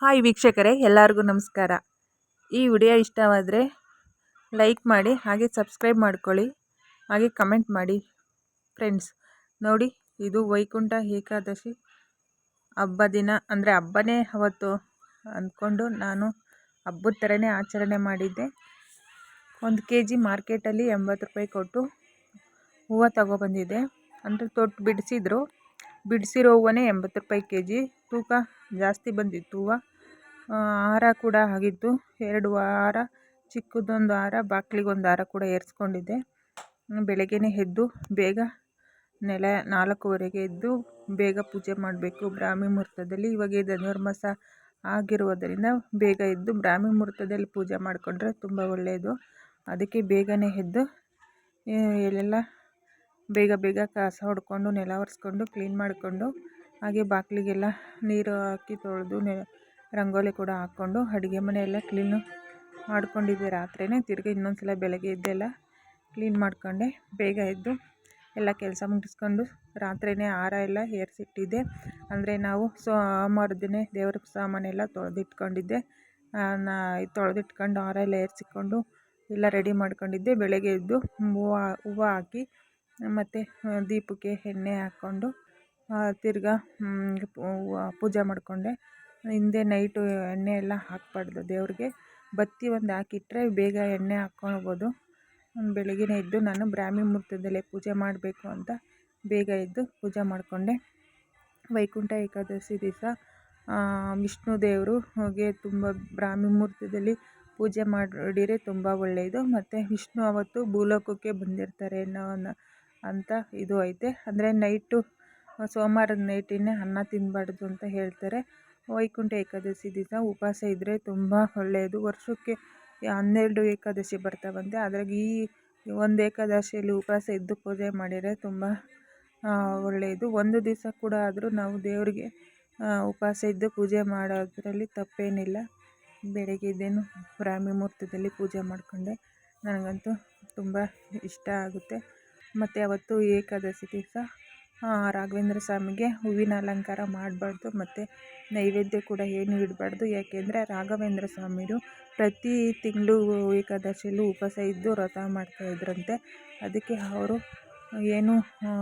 Hi ವೀಕ್ಷಕರೇ, ಎಲ್ಲರಿಗೂ ನಮಸ್ಕಾರ. ಈ ವಿಡಿಯೋ ಇಷ್ಟವಾದರೆ ಲೈಕ್ ಮಾಡಿ, ಹಾಗೆ ಸಬ್ಸ್ಕ್ರೈಬ್ ಮಾಡ್ಕೊಳ್ಳಿ, ಹಾಗೆ ಕಮೆಂಟ್ ಮಾಡಿ ಫ್ರೆಂಡ್ಸ್. ನೋಡಿ, ಇದು ವೈಕುಂಠ ಏಕಾದಶಿ ಹಬ್ಬ ದಿನ, ಅಂದರೆ ಹಬ್ಬನೇ ಅವತ್ತು ಅಂದ್ಕೊಂಡು ನಾನು ಹಬ್ಬದ ಥರನೇ ಆಚರಣೆ ಮಾಡಿದ್ದೆ. 1 kg ಮಾರ್ಕೆಟಲ್ಲಿ 80 ರೂಪಾಯಿ ಕೊಟ್ಟು ಹೂವು ತಗೊಬಂದಿದ್ದೆ. ಅಂದರೆ ತೊಟ್ಟು ಬಿಡಿಸಿರೋ ಹೂವನೇ 80 ರೂಪಾಯಿ kg. ತೂಕ ಜಾಸ್ತಿ ಬಂದಿತ್ತು ಹೂವು. ಹಾರ ಕೂಡ ಆಗಿತ್ತು, 2 ಹಾರ, ಚಿಕ್ಕದೊಂದು ಹಾರ, ಬಾಗಿಲಿಗೊಂದು ಹಾರ ಕೂಡ ಏರಿಸ್ಕೊಂಡಿದ್ದೆ. ಬೆಳಗ್ಗೆನೇ ಎದ್ದು ಬೇಗ 4:15ಗೆ ಎದ್ದು ಬೇಗ ಪೂಜೆ ಮಾಡಬೇಕು ಬ್ರಾಹ್ಮಿ ಮುಹೂರ್ತದಲ್ಲಿ. ಇವಾಗ ಧನುರ್ಮಾಸ ಆಗಿರುವುದರಿಂದ ಬೇಗ ಎದ್ದು ಬ್ರಾಹ್ಮಿ ಮುಹೂರ್ತದಲ್ಲಿ ಪೂಜೆ ಮಾಡಿಕೊಂಡ್ರೆ ತುಂಬ ಒಳ್ಳೆಯದು. ಅದಕ್ಕೆ ಬೇಗನೆ ಎದ್ದು ಎಲ್ಲ ಬೇಗ ಕಸ ಹೊಡ್ಕೊಂಡು, ನೆಲ ಒರೆಸ್ಕೊಂಡು, ಕ್ಲೀನ್ ಮಾಡಿಕೊಂಡು, ಹಾಗೆ ಬಾಗಿಲಿಗೆಲ್ಲ ನೀರು ಹಾಕಿ ತೊಳೆದು ರಂಗೋಲಿ ಕೂಡ ಹಾಕ್ಕೊಂಡು ಅಡುಗೆ ಮನೆ ಎಲ್ಲ ಕ್ಲೀನು ಮಾಡ್ಕೊಂಡಿದ್ದೆ ರಾತ್ರಿಯೇ. ತಿರ್ಗಿ ಇನ್ನೊಂದ್ಸಲ ಬೆಳಗ್ಗೆ ಎದ್ದೆಲ್ಲ ಕ್ಲೀನ್ ಮಾಡ್ಕೊಂಡೆ. ಬೇಗ ಎದ್ದು ಎಲ್ಲ ಕೆಲಸ ಮುಗಿಸ್ಕೊಂಡು ರಾತ್ರಿಯೇ ಹಾರ ಎಲ್ಲ ಏರಿಸಿಟ್ಟಿದ್ದೆ. ಅಂದರೆ ನಾವು ಸೋಮವಾರದಿನ ದೇವ್ರ ಸಾಮಾನೆಲ್ಲ ತೊಳೆದಿಟ್ಕೊಂಡಿದ್ದೆ. ತೊಳೆದಿಟ್ಕೊಂಡು ಹಾರ ಎಲ್ಲ ಏರಿಸಿಕೊಂಡು ಎಲ್ಲ ರೆಡಿ ಮಾಡ್ಕೊಂಡಿದ್ದೆ. ಬೆಳಗ್ಗೆ ಎದ್ದು ಹೂವು ಹಾಕಿ ಮತ್ತು ದೀಪಕ್ಕೆ ಎಣ್ಣೆ ಹಾಕ್ಕೊಂಡು ತಿರ್ಗಾ ಪೂಜೆ ಮಾಡಿಕೊಂಡೆ. ಹಿಂದೆ ನೈಟು ಎಣ್ಣೆ ಎಲ್ಲ ಹಾಕಬಾರ್ದು ದೇವ್ರಿಗೆ. ಬತ್ತಿ ಒಂದು ಹಾಕಿಟ್ರೆ ಬೇಗ ಎಣ್ಣೆ ಹಾಕ್ಕೊಳ್ಬೋದು. ಬೆಳಗ್ಗೆನೇ ಎದ್ದು ನಾನು ಬ್ರಾಹ್ಮಿ ಮುಹೂರ್ತದಲ್ಲೇ ಪೂಜೆ ಮಾಡಬೇಕು ಅಂತ ಬೇಗ ಎದ್ದು ಪೂಜೆ ಮಾಡಿಕೊಂಡೆ. ವೈಕುಂಠ ಏಕಾದಶಿ ದಿವಸ ವಿಷ್ಣು ದೇವರಿಗೆ ತುಂಬ ಬ್ರಾಹ್ಮಿ ಮುಹೂರ್ತದಲ್ಲಿ ಪೂಜೆ ಮಾಡಿದರೆ ತುಂಬ ಒಳ್ಳೆಯದು. ಮತ್ತು ವಿಷ್ಣು ಅವತ್ತು ಭೂಲೋಕಕ್ಕೆ ಬಂದಿರ್ತಾರೆ ಅಂತ ಇದು ಐತೆ. ಅಂದರೆ ನೈಟು ಸೋಮವಾರದ ನೈಟಿನೇ ಅನ್ನ ತಿನ್ನಬಾರ್ದು ಅಂತ ಹೇಳ್ತಾರೆ. ವೈಕುಂಠ ಏಕಾದಶಿ ದಿವಸ ಉಪವಾಸ ಇದ್ದರೆ ತುಂಬ ಒಳ್ಳೆಯದು. ವರ್ಷಕ್ಕೆ 12 ಏಕಾದಶಿ ಬರ್ತಾವಂತೆ. ಅದ್ರಾಗ ಈ ಒಂದು ಏಕಾದಶಿಯಲ್ಲಿ ಉಪವಾಸ ಇದ್ದು ಪೂಜೆ ಮಾಡಿದರೆ ತುಂಬ ಒಳ್ಳೆಯದು. ಒಂದು ದಿವಸ ಕೂಡ ಆದರೂ ನಾವು ದೇವರಿಗೆ ಉಪವಾಸ ಇದ್ದು ಪೂಜೆ ಮಾಡೋದ್ರಲ್ಲಿ ತಪ್ಪೇನಿಲ್ಲ. ಬೆಳಗ್ಗೆ ಇದ್ದೇನು ಬ್ರಾಹ್ಮಿ ಮುಹೂರ್ತದಲ್ಲಿ ಪೂಜೆ ಮಾಡಿಕೊಂಡೆ. ನನಗಂತೂ ತುಂಬ ಇಷ್ಟ ಆಗುತ್ತೆ. ಮತ್ತು ಅವತ್ತು ಏಕಾದಶಿ ದಿವಸ ರಾಘವೇಂದ್ರ ಸ್ವಾಮಿಗೆ ಹೂವಿನ ಅಲಂಕಾರ ಮಾಡಬಾರ್ದು, ಮತ್ತು ನೈವೇದ್ಯ ಕೂಡ ಏನು ಇಡಬಾರ್ದು. ಯಾಕೆಂದರೆ ರಾಘವೇಂದ್ರ ಸ್ವಾಮಿಯವರು ಪ್ರತಿ ತಿಂಗಳು ಏಕಾದಶಿಯಲ್ಲೂ ಉಪವಾಸ ಇದ್ದು ವ್ರತ ಮಾಡ್ತಾಯಿದ್ರಂತೆ. ಅದಕ್ಕೆ ಅವರು ಏನು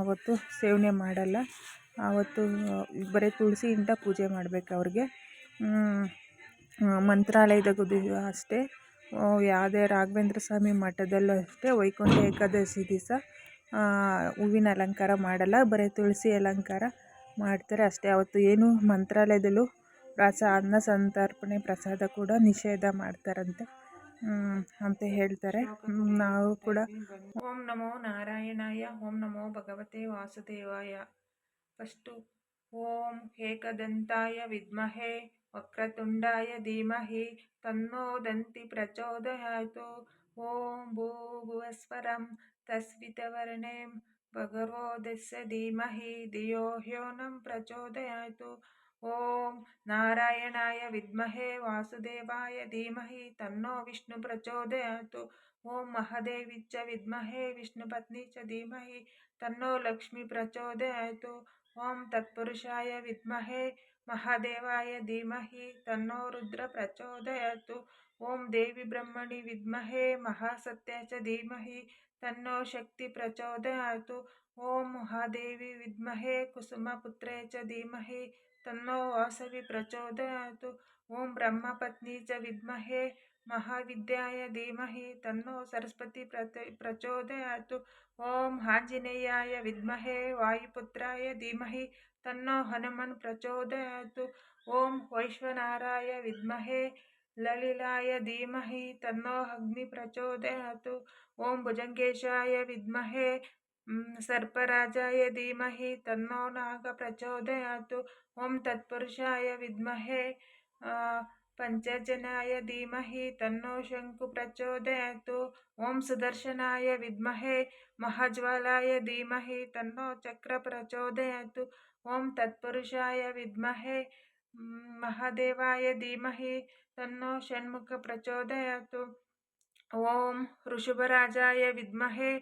ಅವತ್ತು ಸೇವನೆ ಮಾಡಲ್ಲ. ಆವತ್ತು ಬರೀ ತುಳಸಿಯಿಂದ ಪೂಜೆ ಮಾಡಬೇಕು ಅವ್ರಿಗೆ. ಮಂತ್ರಾಲಯದಾಗೂ ಅಷ್ಟೇ, ಯಾವುದೇ ರಾಘವೇಂದ್ರ ಸ್ವಾಮಿ ಮಠದಲ್ಲೂ ಅಷ್ಟೇ ವೈಕುಂಠ ಏಕಾದಶಿ ದಿವಸ ಹೂವಿನ ಅಲಂಕಾರ ಮಾಡಲ್ಲ, ಬರೀ ತುಳಸಿ ಅಲಂಕಾರ ಮಾಡ್ತಾರೆ ಅಷ್ಟೇ. ಅವತ್ತು ಏನು ಮಂತ್ರಾಲಯದಲ್ಲೂ ಅನ್ನ ಸಂತರ್ಪಣೆ ಪ್ರಸಾದ ಕೂಡ ನಿಷೇಧ ಮಾಡ್ತಾರಂತೆ ಅಂತ ಹೇಳ್ತಾರೆ. ನಾವು ಕೂಡ ಓಂ ನಮೋ ನಾರಾಯಣಾಯ, ಓಂ ನಮೋ ಭಗವತೆ ವಾಸುದೇವಾಯ. ಫಸ್ಟು ಓಂ ಏಕದಂತಾಯ ವಿದ್ಮಹೇ ವಕ್ರತುಂಡಾಯ ಧೀಮಹಿ ತನ್ನೋ ದಂತಿ ಪ್ರಚೋದಯಾತು. ಓಂ ಭೂರ್ಭುವಸ್ವರಂ ತಸ್ವಿತರ್ವರೆಣ್ಯಂ ಭರ್ಗೋ ದೇವಸ್ಯ ಧೀಮಹಿ ಧಿಯೋ ಯೋ ನಃ ಪ್ರಚೋದಯಾತು. ಓಂ ನಾರಾಯಣಾಯ ವಿದ್ಮಹೇ ವಾಸುದೇವಾಯ ಧೀಮಹಿ ತನ್ನೋ ವಿಷ್ಣು ಪ್ರಚೋದಯಾತು. ಓಂ ಮಹಾದೇವಿ ಚ ವಿದ್ಮಹೇ ವಿಷ್ಣುಪತ್ನಿ ಚ ಧೀಮಹಿ ತನ್ನೋ ಲಕ್ಷ್ಮೀ ಪ್ರಚೋದಯಾತು. ಓಂ ತತ್ಪುರುಷಾಯ ವಿದ್ಮಹೇ ಮಹಾದೇವಾಯ ಧೀಮಹಿ ತನ್ನೋ ರುದ್ರ ಪ್ರಚೋದಯಾತು. ಓಂ ದೇವಿ ಬ್ರಹ್ಮಣಿ ವಿದ್ಮಹೇ ಮಹಾಸತ್ಯ ಚ ಧೀಮಹಿ ತನ್ನೋ ಶಕ್ತಿ ಪ್ರಚೋದಯಾತು. ಓಂ ಮಹಾದೇವಿ ವಿದ್ಮಹೇ ಕುಸುಮಪುತ್ರೇ ಚ ಧೀಮಹಿ ತನ್ನೋ ವಾಸವಿ ಪ್ರಚೋದಯಾತು. ಓಂ ಬ್ರಹ್ಮಪತ್ನಿ ಚ ವಿದ್ಮಹೇ ಮಹಾವಿದ್ಯಾಯ ಧೀಮಹಿ ತನ್ನೋ ಸರಸ್ವತಿ ಪ್ರಚೋದಯಾತು. ಓಂ ಆಂಜನೇಯಾಯ ವಿದ್ಮಹೇ ವಾಯುಪುತ್ರಾಯ ಧೀಮಹಿ ತನ್ನೋ ಹನುಮನ್ ಪ್ರಚೋದಯಾತು. ಓಂ ವೈಶ್ವಾನರಾಯ ವಿದ್ಮಹೇ ಲಲಿಲಾಯ ಧೀಮಹಿ ತನ್ನೋ ಅಗ್ನಿ ಪ್ರಚೋದಯಾತು. ಓಂ ಭುಜಂಗೇಶಾಯ ವಿದ್ಮಹೇ ಸರ್ಪರಾಜಾಯ ಧೀಮಹಿ ತನ್ನೋ ನಾಗ ಪ್ರಚೋದಯಾತು. ಓಂ ತತ್ಪುರುಷಾಯ ವಿದ್ಮಹೇ ಪಂಚಜನಾಯ ಧೀಮಹಿ ತನ್ನೋ ಶಂಕು ಪ್ರಚೋದಯಾತು. ಓಂ ಸುದರ್ಶನಾಯ ವಿದ್ಮಹೇ ಮಹಾಜ್ವಾಲಾಯ ಧೀಮಹಿ ತನ್ನೋ ಚಕ್ರ ಪ್ರಚೋದಯಾತು. ಓಂ ತತ್ಪುರುಷಾಯ ವಿದ್ಮಹೇ ಮಹಾದೇವಾಯ ಧೀಮಹಿ ತನ್ನೋ ಷಣ್ಮುಖ ಪ್ರಚೋದಯಾತು. ಓಂ ಋಷಭರಾಜಾಯ ವಿದ್ಮಹೇ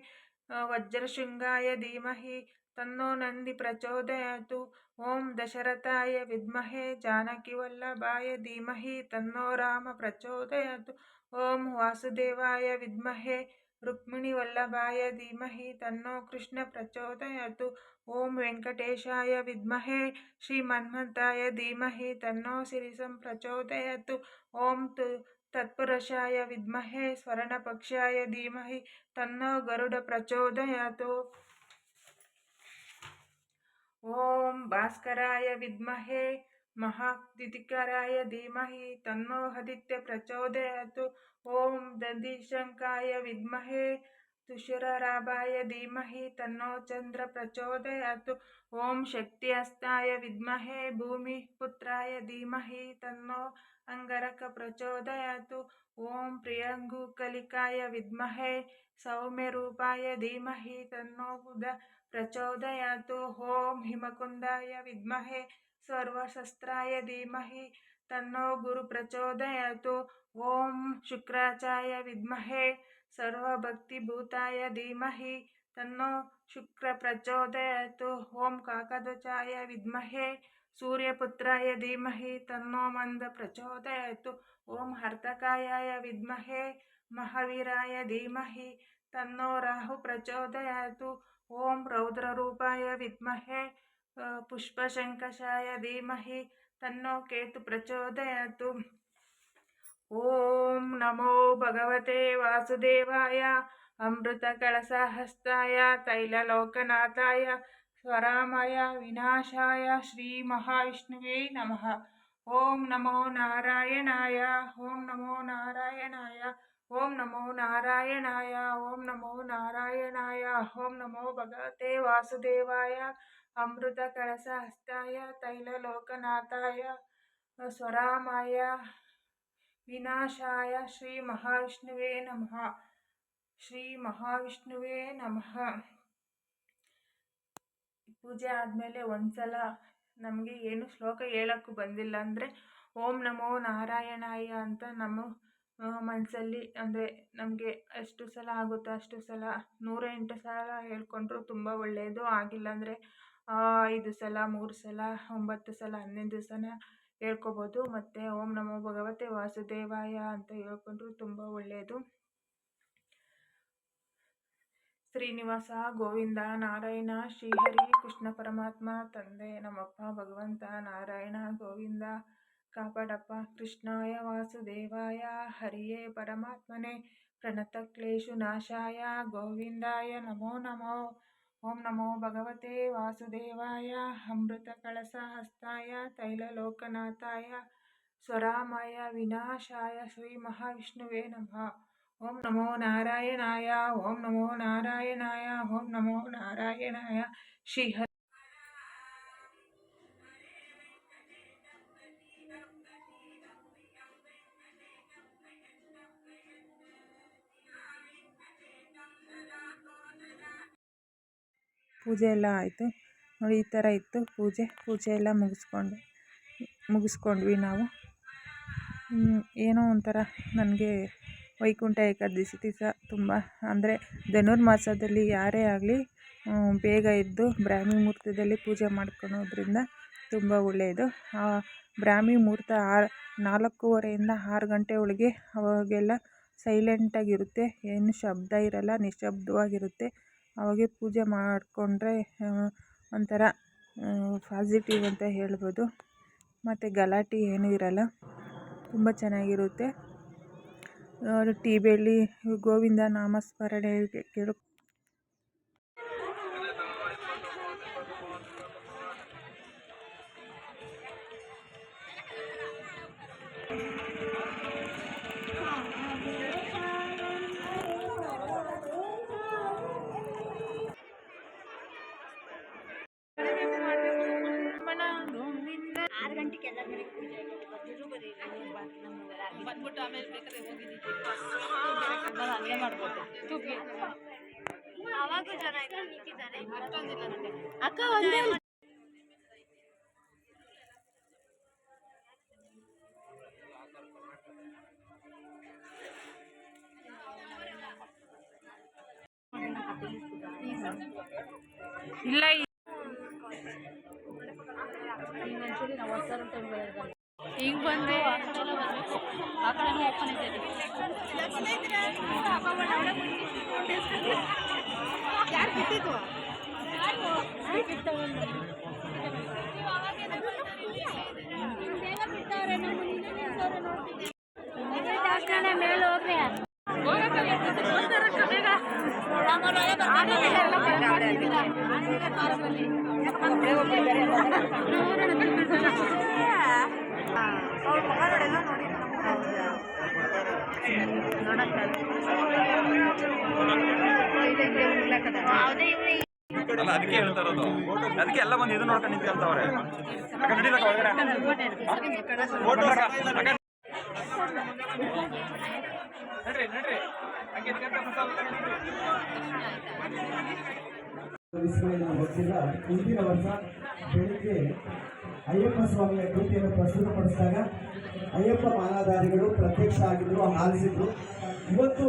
ವಜ್ರಶೃಂಗಾಯ ಧೀಮಹಿ तन्नो नंदी प्रचोदयातु। ओम दशरथाय विद्महे जानकीवल्लभाय धीमहि तन्नो राम प्रचोदयातु। ओम वासुदेवाय विद्महे रुक्मिणीवल्लभाय धीमहि तन्नो कृष्ण प्रचोदयातु। ओम वेंकटेशाय विद्महे श्रीमन्मथाय धीमहि तन्नो श्रीसं प्रचोदयातु। ओम तत्पुरुषाय विद्महे स्वर्णपक्षाय धीमहि तन्नो गरुड प्रचोदयातु। ओम भास्कराय विद्महे महादितिकराय धीमहि तन्नो आदित्य प्रचोदयातु। ओम दधिशंकाय विद्महे तुषाराभाय धीमहि तन्नो चंद्र प्रचोदयातु। ओम शक्तिहस्ताय विद्महे भूमिपुत्राय धीमहि तन्नो अंगारक प्रचोदयातु। ओम प्रियंगुकलिकाय विद्महे सौम्यरूपाय धीमहि तन्नो बुध प्रचोदयातु। ओम हिमकुंदाय विद्महे सर्वशस्त्राय धीमहि तन्नो गुरु प्रचोदयातु। ओम शुक्राचार्य विद्महे सर्वभक्तिभूताय धीमहि तन्नो शुक्र प्रचोदयातु। ओम काकध्वजाय विद्महे सूर्यपुत्राय धीमहि तन्नो मंद प्रचोदयातु। ओम हर्तकायाय विद्महे महावीराय धीमहि तन्नो राहु प्रचोदयातु। ओम रौद्ररूपाय विद्महे पुष्पशंकषाय धीमहि तन्नो केतु प्रचोदयातु। ओम नमो भगवते वासुदेवाय अमृतकलशहस्ताय तैललोकनाथाय स्वरामय विनाशाय श्री महाविष्णुवे नमः। ओम नमो नारायणाय ओम नमो नारायणाय ओम नमो नारायणाय ओम नमो नारायणाय ओम नमो भगवते वासुदेवाय अमृतकलशहस्ताय तैललोकनाथाय स्वरामय विनाशाय श्री महाविष्णुवे नमः। श्री महाविष्णुवे नमः। ಪೂಜೆ ಆದಮೇಲೆ ಒಂದ್ಸಲ ನಮಗೆ ಏನು ಶ್ಲೋಕ ಹೇಳೋಕ್ಕೂ ಬಂದಿಲ್ಲ ಅಂದರೆ ಓಂ ನಮೋ ನಾರಾಯಣಾಯ ಅಂತ ನಮ್ಮ ಮನಸ್ಸಲ್ಲಿ ಅಂದರೆ ನಮಗೆ ಎಷ್ಟು ಸಲ ಆಗುತ್ತೋ ಅಷ್ಟು ಸಲ 108 ಸಲ ಹೇಳ್ಕೊಂಡ್ರು ತುಂಬ ಒಳ್ಳೆಯದು. ಆಗಿಲ್ಲ ಅಂದರೆ 5 ಸಲ 3 ಸಲ 9 ಸಲ 11 ಸಲ ಹೇಳ್ಕೊಬೋದು. ಮತ್ತು ಓಂ ನಮೋ ಭಗವತೆ ವಾಸುದೇವಾಯ ಅಂತ ಹೇಳ್ಕೊಂಡ್ರು ತುಂಬ ಒಳ್ಳೆಯದು. ಶ್ರೀನಿವಾಸ ಗೋವಿಂದ ನಾರಾಯಣ ಶ್ರೀಹರಿ ಕೃಷ್ಣ ಪರಮಾತ್ಮ ತಂದೆ ನಮ್ಮಪ್ಪ ಭಗವಂತ ನಾರಾಯಣ ಗೋವಿಂದ ಕಾಪಾಡಪ್ಪ. ಕೃಷ್ಣಾಯ ವಾಸುದೇವಾಯ ಹರಿಯೇ ಪರಮಾತ್ಮನೆ ಪ್ರಣತಕ್ಲೇಶು ನಾಶಾಯ ಗೋವಿಂದಾಯ ನಮೋ ನಮೋ. ಓಂ ನಮೋ ಭಗವತೆ ವಾಸುದೇವಾಯ ಅಮೃತ ಕಳಸಹಸ್ತಾಯ ತೈಲಲೋಕನಾಥಾಯ ಸ್ವರಾಮಯ ವಿನಾಶಾಯ ಶ್ರೀ ಮಹಾವಿಷ್ಣುವೇ ನಮಃ. ಓಂ ನಮೋ ನಾರಾಯಣಾಯ ಓಂ ನಮೋ ನಾರಾಯಣಾಯ ಓಂ ನಮೋ ನಾರಾಯಣಾಯ. ಶ್ರೀಹರಿ ಪೂಜೆ ಎಲ್ಲ ಆಯಿತು ನೋಡಿ. ಈ ಥರ ಇತ್ತು ಪೂಜೆ ಎಲ್ಲ ಮುಗಿಸ್ಕೊಂಡ್ವಿ ನಾವು. ಏನೋ ಒಂಥರ ನನಗೆ ವೈಕುಂಠ ಏಕಾದಶಿ ದಿವಸ ತುಂಬ ಅಂದರೆ ಧನುರ್ಮಾಸದಲ್ಲಿ ಯಾರೇ ಆಗಲಿ ಬೇಗ ಎದ್ದು ಬ್ರಾಹ್ಮಿ ಮುಹೂರ್ತದಲ್ಲಿ ಪೂಜೆ ಮಾಡ್ಕೊಳೋದ್ರಿಂದ ತುಂಬ ಒಳ್ಳೆಯದು. ಬ್ರಾಹ್ಮಿ ಮುಹೂರ್ತ 4:15 6 ಗಂಟೆ ಒಳಗೆ ಅವಾಗೆಲ್ಲ ಸೈಲೆಂಟಾಗಿರುತ್ತೆ, ಏನು ಶಬ್ದ ಇರಲ್ಲ, ನಿಶ್ಶಬ್ದವಾಗಿರುತ್ತೆ. ಅವಾಗೆ ಪೂಜೆ ಮಾಡಿಕೊಂಡ್ರೆ ಒಂಥರ ಪಾಸಿಟಿವ್ ಅಂತ ಹೇಳ್ಬೋದು. ಮತ್ತು ಗಲಾಟೆ ಏನೂ ಇರಲ್ಲ, ತುಂಬ ಚೆನ್ನಾಗಿರುತ್ತೆ. ಟಿ ವಿಯಲ್ಲಿ ಗೋವಿಂದ ನಾಮಸ್ಮರಣೆ ಕೇಳು. ಬಂದ್ಬಿಟ್ಟು ಆಮೇಲೆ ಬೇಕಾದ್ರೆ ಹಂಗೆ ಮಾಡ್ಬೋದು. ಅವಾಗೂ ಜನ ಇದ್ದಾರೆ ಅಷ್ಟೊಂದಿಲ್ಲ ನನಗೆ ಅಕ್ಕ ಒಂದೇ ಇಲ್ಲ. ಈಗ ಬಂದು ಆ ಕಡೆ ಓಪನ್ ಇದೆ. ಯಾರು ಬಿಟ್ಟಿದ್ವು? ಮೇಲೆ ಹೋಗ್ರಿ ಅಲ್ಲ ಅದಕ್ಕೆ ಹೇಳ್ತಾ ಇರೋದು, ಅದಕ್ಕೆ ಎಲ್ಲ ಬಂದು ಇದು ನೋಡ್ಕೊಂಡು ನಿಂತ್ಕೊಂತವ್ರೆ. ಗೊತ್ತಿಲ್ಲ. ಹಿಂದಿನ ವರ್ಷ ಬೆಳಿಗ್ಗೆ ಅಯ್ಯಪ್ಪ ಸ್ವಾಮಿಯ ಕೃತಿಯನ್ನು ಪ್ರಸ್ತುತಪಡಿಸಿದಾಗ ಅಯ್ಯಪ್ಪ ಮಾಲಾಧಾರಿಗಳು ಪ್ರತ್ಯಕ್ಷ ಆಗಿದ್ರು, ಆಲಿಸಿದ್ರು. ಇವತ್ತು